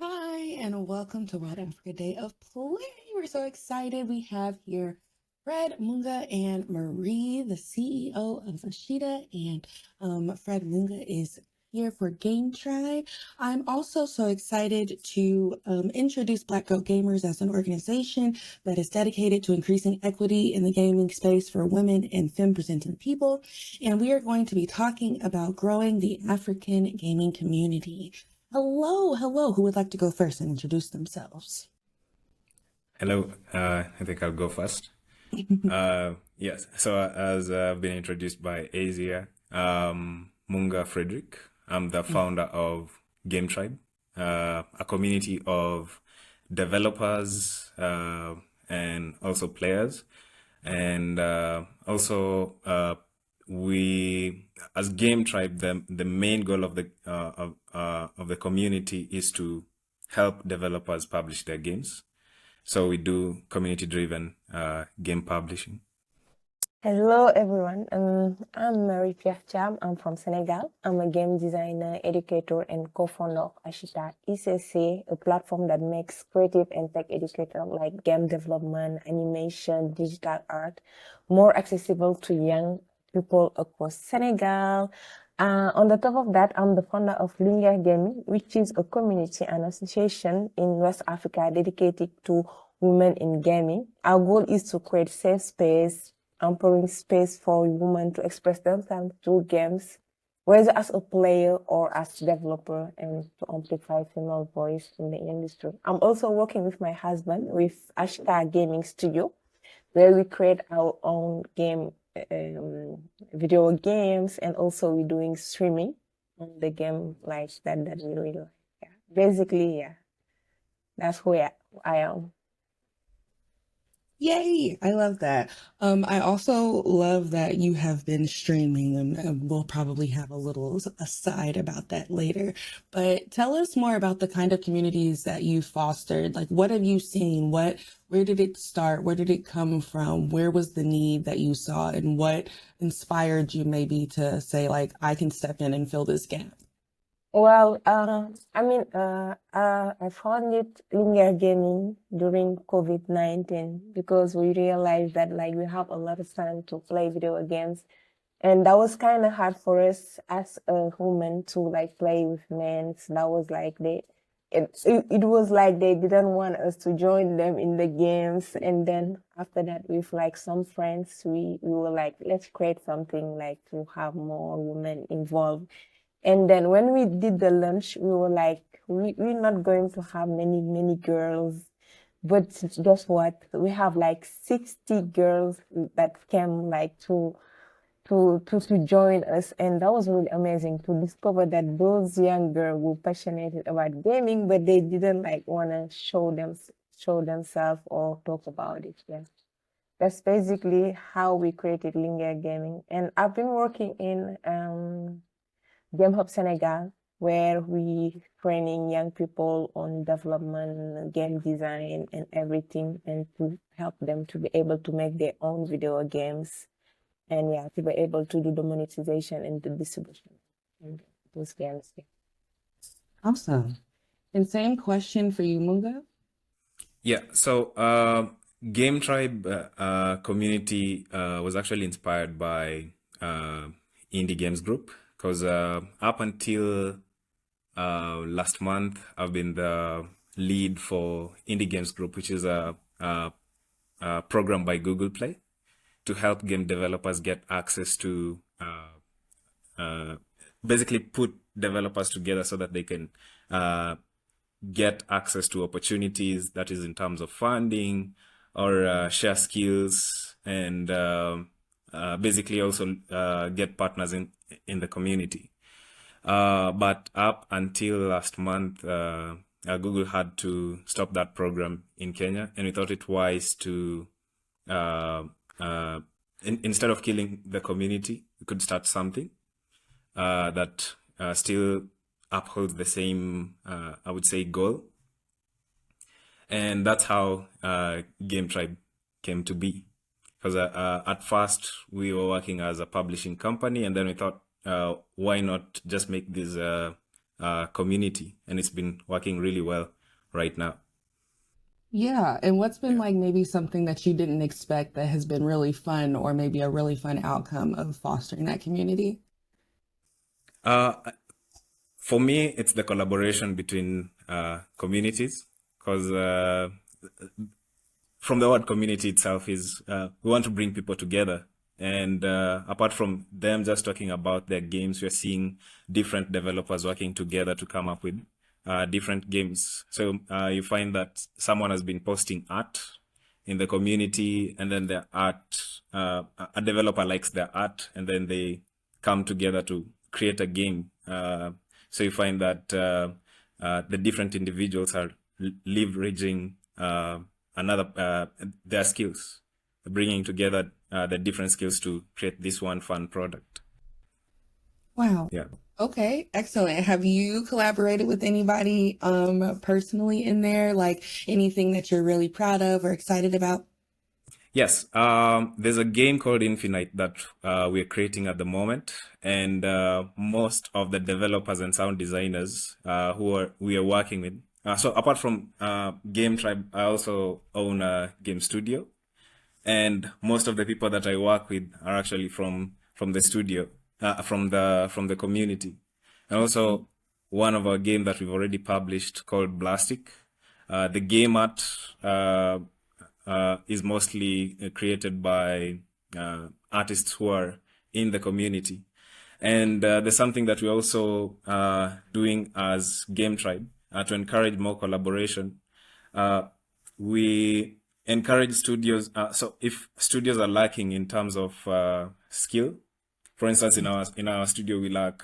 Hi, and welcome to World Africa Day of Play. We're so excited. We have here Fred Munga and Marie, the CEO of Ashita, and Fred Munga is here for GameTribe. I'm also so excited to introduce BlackGirlGamers as an organization that is dedicated to increasing equity in the gaming space for women and femme-presenting people. And we are going to be talking about growing the African gaming community. Hello, hello. Who would like to go first and introduce themselves? Hello, I think I'll go first. Yes, so as I've been introduced by Asia, Munga Frederick, I'm the founder of GameTribe, a community of developers and also players. And also, we, as GameTribe, the main goal of the community is to help developers publish their games. So we do community-driven game publishing. Hello everyone, I'm Pierre Thiam. I'm from Senegal. I'm a game designer, educator, and co-founder of Ashita ECC, a platform that makes creative and tech education like game development, animation, digital art more accessible to young people across Senegal. On the top of that, I'm the founder of BlackGirlGamers, which is a community and association in West Africa dedicated to women in gaming. Our goal is to create safe space, empowering space for women to express themselves through games, whether as a player or as a developer, and to amplify female voice in the industry. I'm also working with my husband with Ashita Gaming Studio, where we create our own video games, and also we're doing streaming on the game like that we really like. Yeah. Basically, yeah, that's who I am. Yay! I love that. I also love that you have been streaming them, and we'll probably have a little aside about that later. But tell us more about the kind of communities that you fostered. Like, what have you seen? Where did it start? Where did it come from? Where was the need that you saw, and what inspired you maybe to say, like, I can step in and fill this gap? Well, I founded Linear Gaming during COVID-19 because we realized that like we have a lot of time to play video games, and that was kind of hard for us as a woman to like play with men. So that was like it was like they didn't want us to join them in the games. And then after that, with like some friends, we were like, let's create something like to have more women involved. And then when we did the lunch, we were like, we're not going to have many girls. But guess what? We have like 60 girls that came like to join us. And that was really amazing to discover that those young girls were passionate about gaming, but they didn't like want to show themselves or talk about it. Yeah. That's basically how we created Linear Gaming. And I've been working in GameHub Senegal, where we training young people on development, game design, and everything, and to help them to be able to make their own video games, and yeah, to be able to do the monetization and the distribution and those games. Yeah. Awesome. And same question for you, Munga. Yeah, so GameTribe community was actually inspired by Indie Games Group because up until last month, I've been the lead for Indie Games Group, which is a program by Google Play to help game developers get access to basically put developers together so that they can get access to opportunities, that is in terms of funding or share skills, and basically also get partners in the community. But up until last month, Google had to stop that program in Kenya, and we thought it wise to instead of killing the community, we could start something that still upholds the same, I would say, goal. And that's how GameTribe came to be. Because at first we were working as a publishing company, and then we thought, why not just make this community, and it's been working really well right now. Yeah. And what's been like maybe something that you didn't expect that has been really fun, or maybe a really fun outcome of fostering that community? Uh, for me, it's the collaboration between communities, because from the word community itself is we want to bring people together. And apart from them just talking about their games, we're seeing different developers working together to come up with different games. So you find that someone has been posting art in the community, and then their art, a developer likes their art, and then they come together to create a game. So you find that the different individuals are leveraging their skills, bringing together the different skills to create this one fun product. Wow. Yeah. Okay, excellent. Have you collaborated with anybody personally in there? Like anything that you're really proud of or excited about? Yes, there's a game called Infinite that we're creating at the moment, and most of the developers and sound designers we are working with. So apart from GameTribe, I also own a game studio, and most of the people that I work with are actually from the studio, from the community, and also one of our game that we've already published called Blastic. The game art is mostly created by artists who are in the community. And there's something that we're also doing as GameTribe to encourage more collaboration. We encourage studios. So if studios are lacking in terms of skill, for instance, in our studio, we lack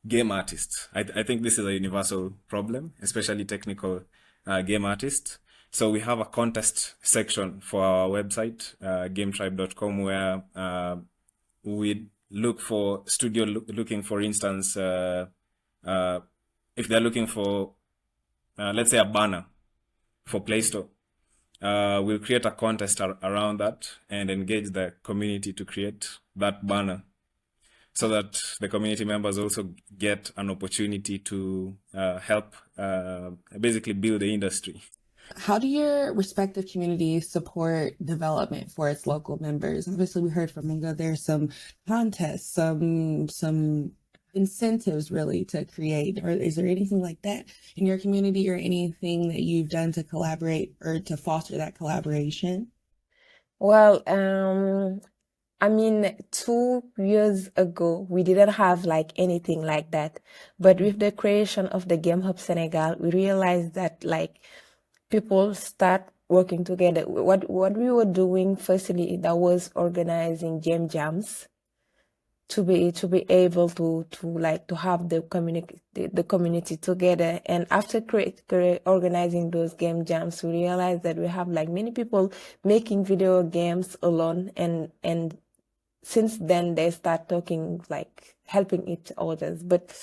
game artists. I think this is a universal problem, especially technical game artists. So we have a contest section for our website, GameTribe.com, where we look for looking, for instance, if they're looking for, let's say, a banner for Play Store. We'll create a contest around that and engage the community to create that banner, so that the community members also get an opportunity to help basically build the industry. How do your respective communities support development for its local members? Obviously, we heard from Munga there's some contests, some incentives really to create, or is there anything like that in your community or anything that you've done to collaborate or to foster that collaboration? Well, I mean, 2 years ago, we didn't have like anything like that. But with the creation of the GameHub Senegal, we realized that like people start working together. What we were doing firstly, that was organizing game jams to be able to have the community together. And after organizing those game jams, we realized that we have like many people making video games alone, and since then they start talking, like helping each others. But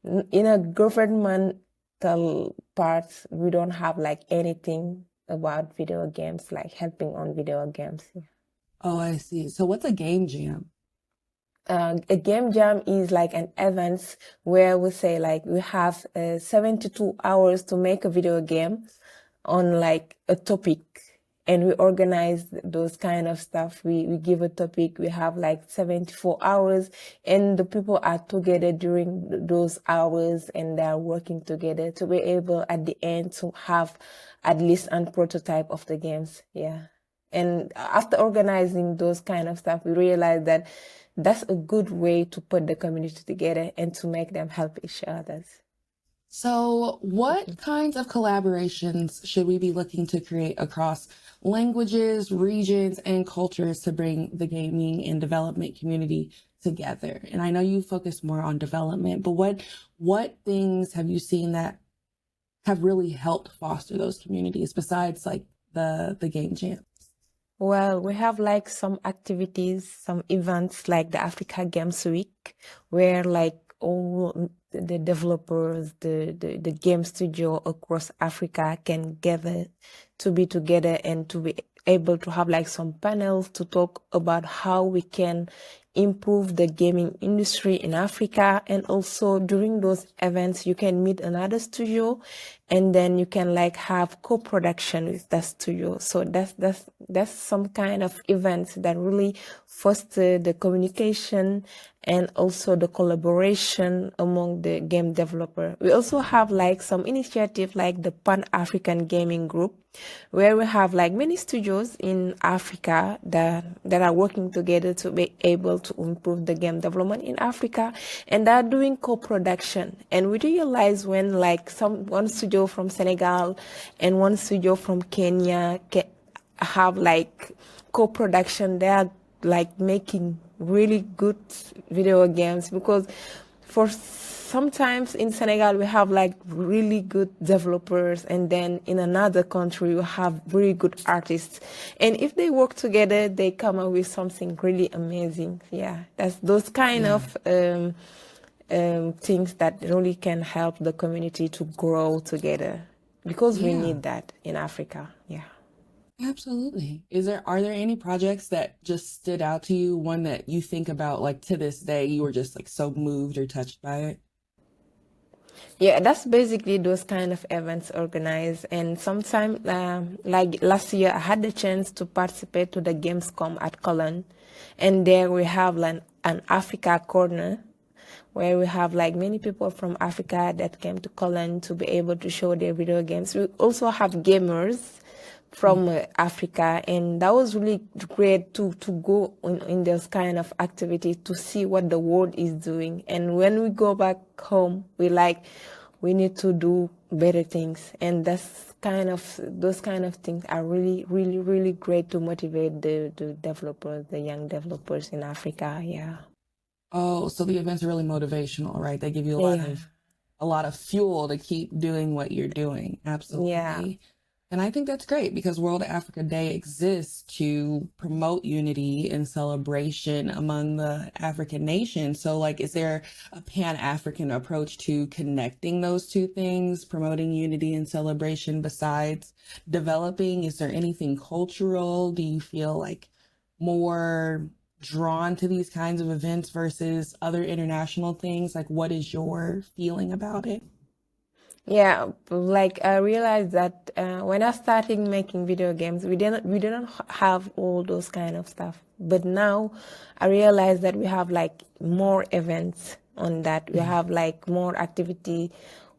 in a governmental part, we don't have like anything about video games, like helping on video games. Oh, I see. So what's a game jam? A game jam is like an event where we say like we have 72 hours to make a video game on like a topic, and we organize those kind of stuff. We give a topic, we have like 74 hours, and the people are together during those hours, and they are working together to be able at the end to have at least a prototype of the games. Yeah. And after organizing those kind of stuff, we realized that that's a good way to put the community together and to make them help each other. So what kinds of collaborations should we be looking to create across languages, regions, and cultures to bring the gaming and development community together? And I know you focus more on development, but what things have you seen that have really helped foster those communities besides like the game jam? Well, we have like some activities, some events like the Africa Games Week, where like all the developers, the game studio across Africa can gather to be together and to be able to have like some panels to talk about how we can improve the gaming industry in Africa. And also during those events, you can meet another studio, and then you can like have co-production with that studio. So that's some kind of events that really foster the communication and also the collaboration among the game developer. We also have like some initiative like the Pan-African Gaming Group, where we have like many studios in Africa that are working together to be able to improve the game development in Africa, and they're doing co-production. And we realize when like one studio from Senegal and one studio from Kenya have like co-production, they are like making really good video games, because for sometimes in Senegal we have like really good developers, and then in another country we have really good artists, and if they work together they come up with something really amazing. Yeah, that's those kind of things that really can help the community to grow together, because we need that in Africa. Yeah. Absolutely. Are there any projects that just stood out to you, one that you think about like to this day, you were just like so moved or touched by it? Yeah, that's basically those kind of events organized. And sometime, like last year, I had the chance to participate to the Gamescom at Cologne, and there we have like an Africa corner, where we have like many people from Africa that came to Cologne to be able to show their video games. We also have gamers from Africa, and that was really great to go in this kind of activity to see what the world is doing. And when we go back home, we need to do better things, and those kind of things are really, really, really great to motivate the developers, the young developers in Africa. Yeah. Oh, so the events are really motivational, right? They give you a lot of fuel to keep doing what you're doing. Absolutely. Yeah. And I think that's great, because World Africa Day exists to promote unity and celebration among the African nations. So like, is there a Pan-African approach to connecting those two things, promoting unity and celebration besides developing? Is there anything cultural? Do you feel like more drawn to these kinds of events versus other international things? Like, what is your feeling about it? Yeah, like I realized that when I started making video games, we didn't have all those kind of stuff. But now I realize that we have like more events on that. We have like more activity.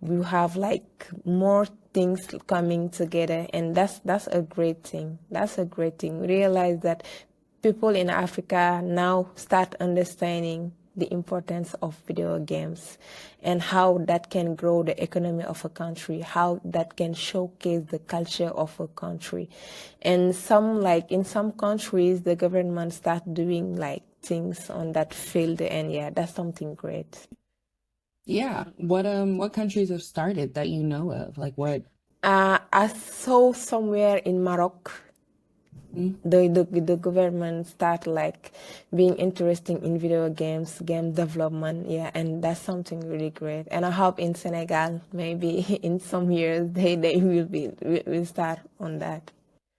We have like more things coming together, and that's a great thing. That's a great thing. We realize that people in Africa now start understanding the importance of video games and how that can grow the economy of a country, how that can showcase the culture of a country. And in some countries, the government start doing like things on that field, and yeah, that's something great. Yeah. What countries have started that you know of? Like what? I saw somewhere in Morocco, the government start like being interested in video games, game development. Yeah, and that's something really great. And I hope in Senegal, maybe in some years, they will start on that.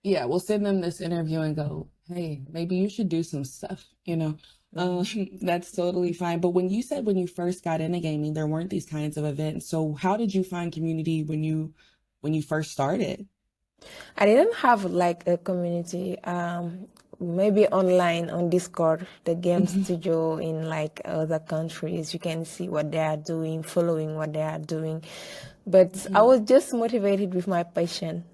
Yeah, we'll send them this interview and go, hey, maybe you should do some stuff, you know. That's totally fine. But when you first got into gaming, there weren't these kinds of events. So how did you find community when you first started? I didn't have like a community, maybe online on Discord, the game studio in like other countries. You can see what they are doing, following what they are doing. But I was just motivated with my passion.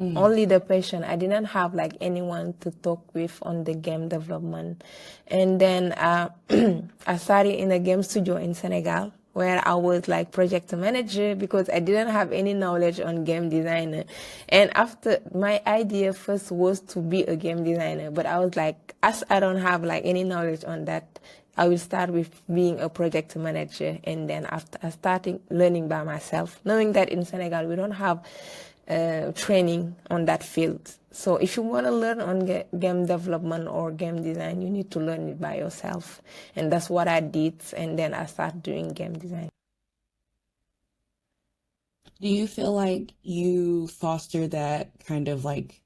Only the passion. I didn't have like anyone to talk with on the game development. And then I started in a game studio in Senegal, where I was like project manager, because I didn't have any knowledge on game designer. And after, my idea first was to be a game designer, but I was like, as I don't have like any knowledge on that, I will start with being a project manager. And then after I started learning by myself, knowing that in Senegal we don't have training on that field. So if you want to learn on game development or game design, you need to learn it by yourself. And that's what I did. And then I started doing game design. Do you feel like you foster that kind of like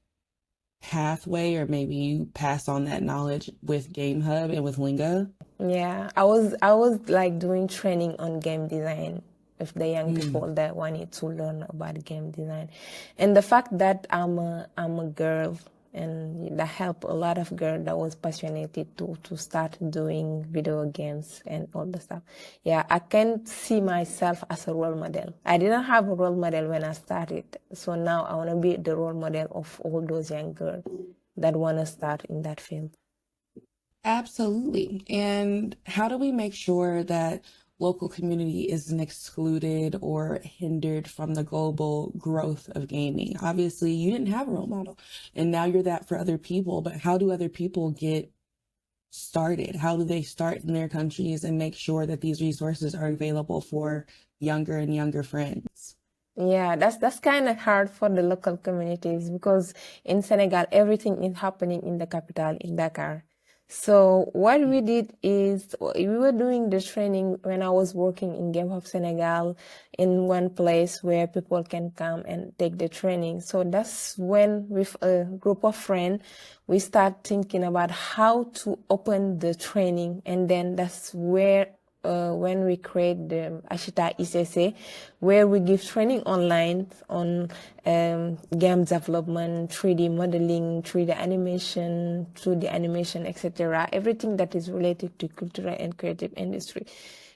pathway, or maybe you pass on that knowledge with GameHub and with Linga? Yeah, I was like doing training on game design with the young people that wanted to learn about game design, and the fact that I'm a girl, and that helped a lot of girls that was passionate to start doing video games and all the stuff. Yeah, I can see myself as a role model. I didn't have a role model when I started, so now I want to be the role model of all those young girls that want to start in that field. Absolutely. And how do we make sure that local community isn't excluded or hindered from the global growth of gaming? Obviously, you didn't have a role model, and now you're that for other people, but how do other people get started? How do they start in their countries and make sure that these resources are available for younger and younger friends? Yeah, that's kind of hard for the local communities because in Senegal, everything is happening in the capital, in Dakar. So what we did is we were doing the training when I was working in GameHub Senegal in one place where people can come and take the training. So that's when with a group of friends, we start thinking about how to open the training. And then that's where when we create the Ashita ICC, where we give training online on game development, 3D modeling, 3D animation, 2D animation, etc. Everything that is related to cultural and creative industry.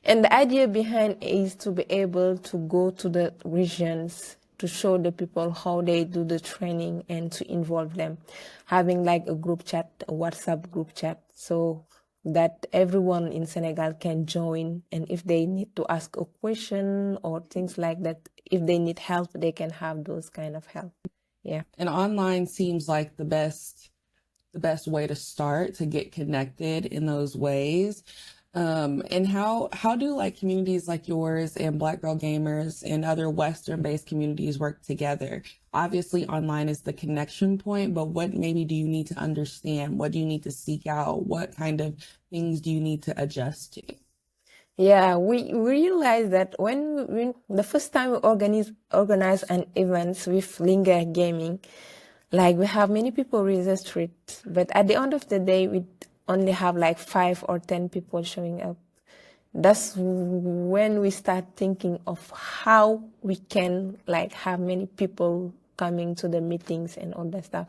And the idea behind is to be able to go to the regions to show the people how they do the training and to involve them, having like a group chat, a WhatsApp group chat, so that everyone in Senegal can join, and if they need to ask a question or things like that, if they need help, they can have those kind of help. Yeah. And online seems like the best way to start to get connected in those ways. And how do like communities like yours and BlackGirlGamers and other Western-based communities work together? Obviously, online is the connection point, but what maybe do you need to understand? What do you need to seek out? What kind of things do you need to adjust to? Yeah, we realized that when the first time we organize an event with Linga Gaming, like we have many people register it, but at the end of the day, we only have like 5 or 10 people showing up. That's when we start thinking of how we can like have many people coming to the meetings and all that stuff.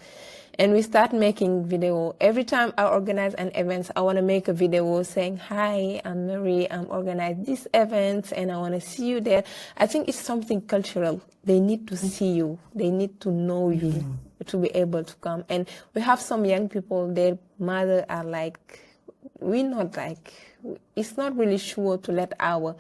And we start making video. Every time I organize an event, I want to make a video saying, hi, I'm Marie, I'm organizing this event and I want to see you there. I think it's something cultural. They need to see you. They need to know you to be able to come. And we have some young people, their mother are like, we're not like, it's not really sure to let our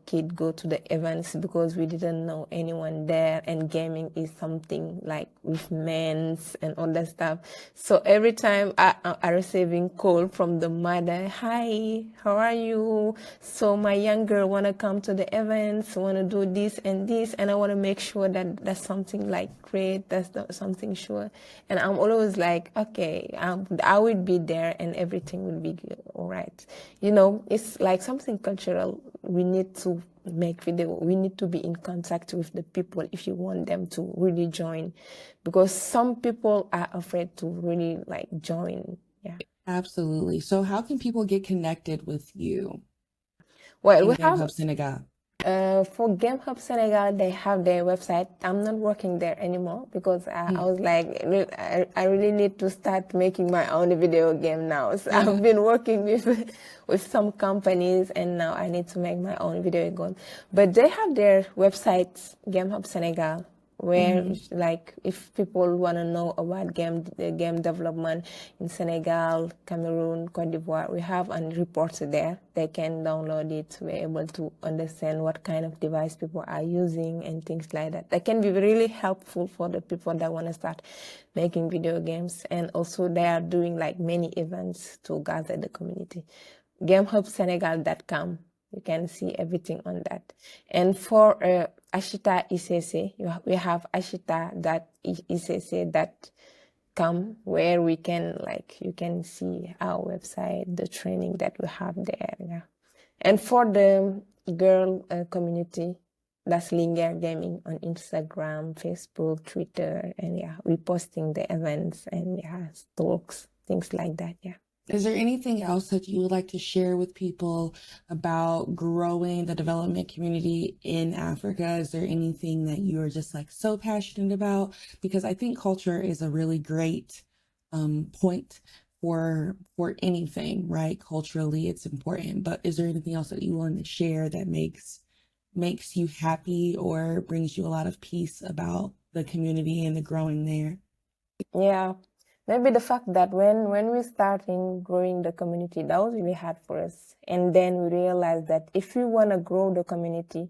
kid go to the events because we didn't know anyone there, and gaming is something like with men's and all that stuff. So every time I receiving call from the mother, hi, how are you? So my young girl want to come to the events, want to do this and this, and I want to make sure that that's something like great, that's not something sure. And I'm always like, okay, I will be there and everything will be good, all right. You know, it's like something cultural. We need to make video. We need to be in contact with the people if you want them to really join, because some people are afraid to really like join. Yeah. Absolutely. So how can people get connected with you Well, in we have GameHub Senegal? for GameHub Senegal, they have their website. I'm not working there anymore because I was like, I really need to start making my own video game now. So I've been working with some companies, and now I need to make my own video game. But they have their website, GameHub Senegal, where like if people want to know about game development in Senegal, Cameroon, Cote d'Ivoire, we have a report there. They can download it to be able to understand what kind of device people are using and things like that. That can be really helpful for the people that want to start making video games. And also they are doing like many events to gather the community. GameHubSenegal.com. You can see everything on that. And for Ashita ICC, we have ashita.icc.com, where we can like, you can see our website, the training that we have there. Yeah. And for the girl community, that's Linger Gaming on Instagram, Facebook, Twitter, and yeah, we posting the events and yeah, talks, things like that. Yeah. Is there anything else that you would like to share with people about growing the development community in Africa? Is there anything that you are just like so passionate about? Because I think culture is a really great point for anything, right? Culturally, it's important. But is there anything else that you want to share that makes you happy or brings you a lot of peace about the community and the growing there? Yeah. Maybe the fact that when we starting growing the community, that was really hard for us. And then we realized that if we want to grow the community,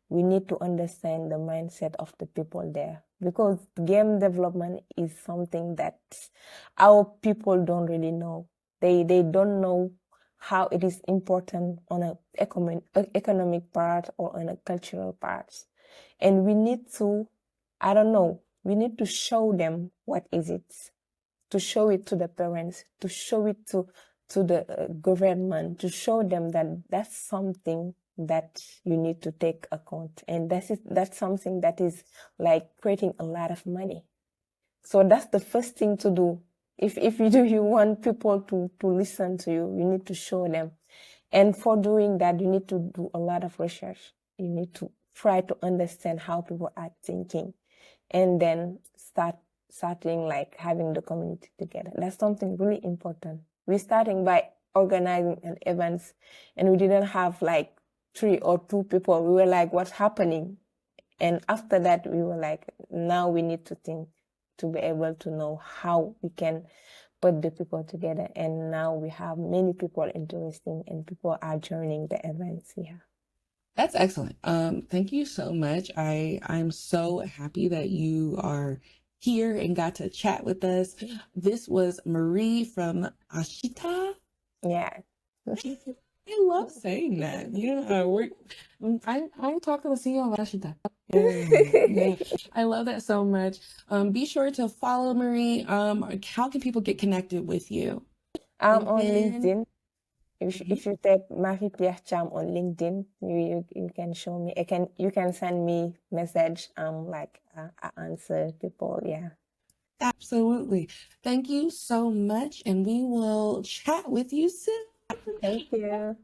we need to understand the mindset of the people there. Because game development is something that our people don't really know. They don't know how it is important on a economic part or on a cultural part. And we need to, I don't know, we need to show them what is it, to show it to the parents, to show it to the government, to show them that that's something that you need to take account. And that's something that is like creating a lot of money. So that's the first thing to do. If you want people to listen to you, you need to show them. And for doing that, you need to do a lot of research. You need to try to understand how people are thinking, and then starting like having the community together. That's something really important. We're starting by organizing an events, and we didn't have like 3 or 2 people. We were like, what's happening? And after that, we were like, now we need to think to be able to know how we can put the people together. And now we have many people interested and people are joining the events. Yeah. That's excellent. Thank you so much. I'm so happy that you are here and got to chat with us. This was Marie from Ashita. Yeah. I love saying that. You know, I'm talking to CEO of Ashita. Yeah. I love that so much. Be sure to follow Marie. How can people get connected with you? I'm on LinkedIn. If you type Pierre Thiam on LinkedIn, you can show me. You can send me message. Like I answer people. Yeah. Absolutely. Thank you so much, and we will chat with you soon. Thank you.